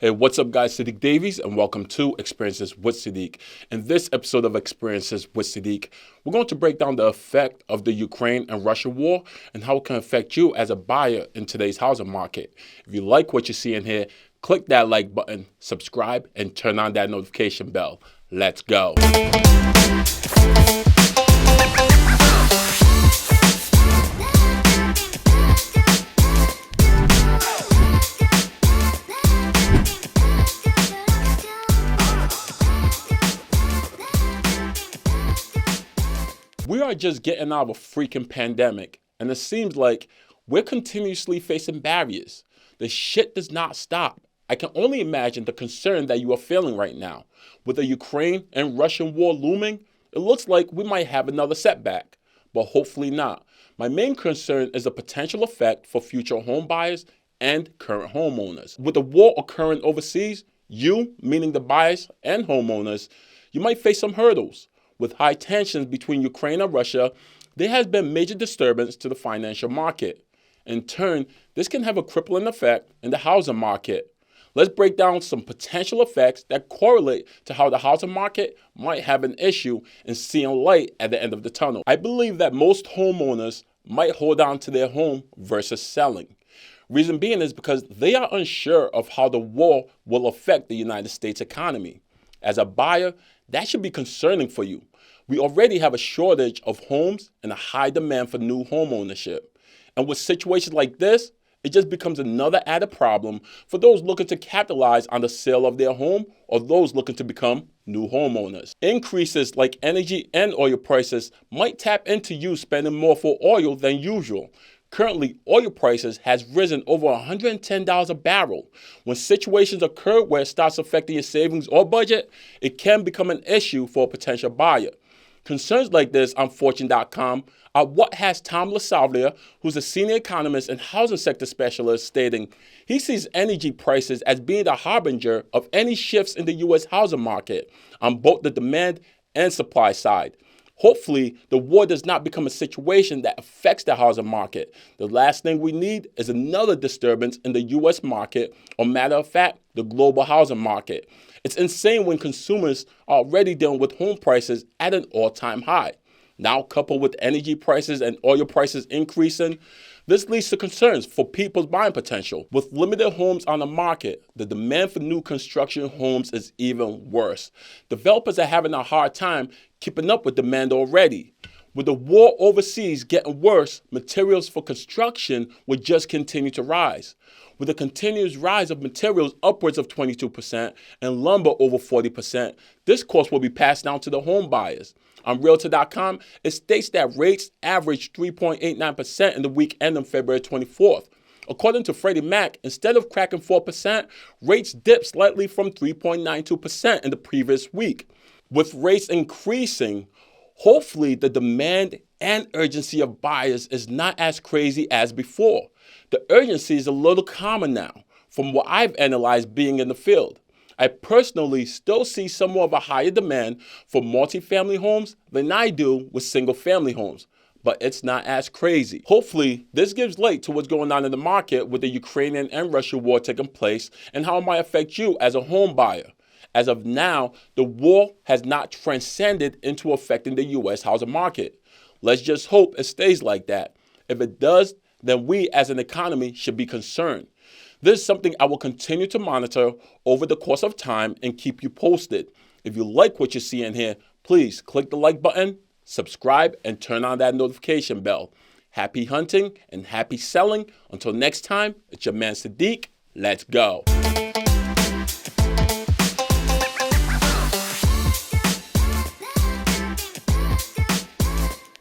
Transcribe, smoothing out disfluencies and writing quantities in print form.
Hey, what's up guys, Sadiq Davies, and welcome to Experiences with Sadiq. In this episode of Experiences with Sadiq, we're going to break down the effect of the Ukraine and Russia war and how it can affect you as a buyer in today's housing market. If you like what you see in here, click that like button, subscribe, and turn on that notification bell. Let's go. We are just getting out of a freaking pandemic, and it seems like we're continuously facing barriers. The shit does not stop. I can only imagine the concern that you are feeling right now. With the Ukraine and Russian war looming, it looks like we might have another setback, but hopefully not. My main concern is the potential effect for future home buyers and current homeowners. With the war occurring overseas, you, meaning the buyers and homeowners, you might face some hurdles. With high tensions between Ukraine and Russia, there has been major disturbance to the financial market. In turn, this can have a crippling effect in the housing market. Let's break down some potential effects that correlate to how the housing market might have an issue in seeing light at the end of the tunnel. I believe that most homeowners might hold on to their home versus selling. Reason being is because they are unsure of how the war will affect the United States economy. As a buyer, that should be concerning for you. We already have a shortage of homes and a high demand for new home ownership. And with situations like this, it just becomes another added problem for those looking to capitalize on the sale of their home or those looking to become new homeowners. Increases like energy and oil prices might tap into you spending more for oil than usual. Currently, oil prices has risen over $110 a barrel. When situations occur where it starts affecting your savings or budget, it can become an issue for a potential buyer. Concerns like this on Fortune.com are what has Tom LaSalvia, who's a senior economist and housing sector specialist, stating he sees energy prices as being the harbinger of any shifts in the U.S. housing market on both the demand and supply side. Hopefully, the war does not become a situation that affects the housing market. The last thing we need is another disturbance in the U.S. market, or matter of fact, the global housing market. It's insane when consumers are already dealing with home prices at an all-time high. Now, coupled with energy prices and oil prices increasing, this leads to concerns for people's buying potential. With limited homes on the market, the demand for new construction homes is even worse. Developers are having a hard time keeping up with demand already. With the war overseas getting worse, materials for construction will just continue to rise. With a continuous rise of materials upwards of 22% and lumber over 40%, this cost will be passed down to the home buyers. On Realtor.com, it states that rates averaged 3.89% in the week ending February 24th. According to Freddie Mac, instead of cracking 4%, rates dipped slightly from 3.92% in the previous week. With rates increasing, hopefully the demand and urgency of buyers is not as crazy as before. The urgency is a little calmer now, from what I've analyzed being in the field. I personally still see somewhat of a higher demand for multifamily homes than I do with single-family homes, but it's not as crazy. Hopefully, this gives light to what's going on in the market with the Ukrainian and Russian war taking place and how it might affect you as a home buyer. As of now, the war has not transcended into affecting the U.S. housing market. Let's just hope it stays like that. If it does, then we as an economy should be concerned. This is something I will continue to monitor over the course of time and keep you posted. If you like what you see in here, please click the like button, subscribe, and turn on that notification bell. Happy hunting and happy selling. Until next time, it's your man Sadiq. Let's go.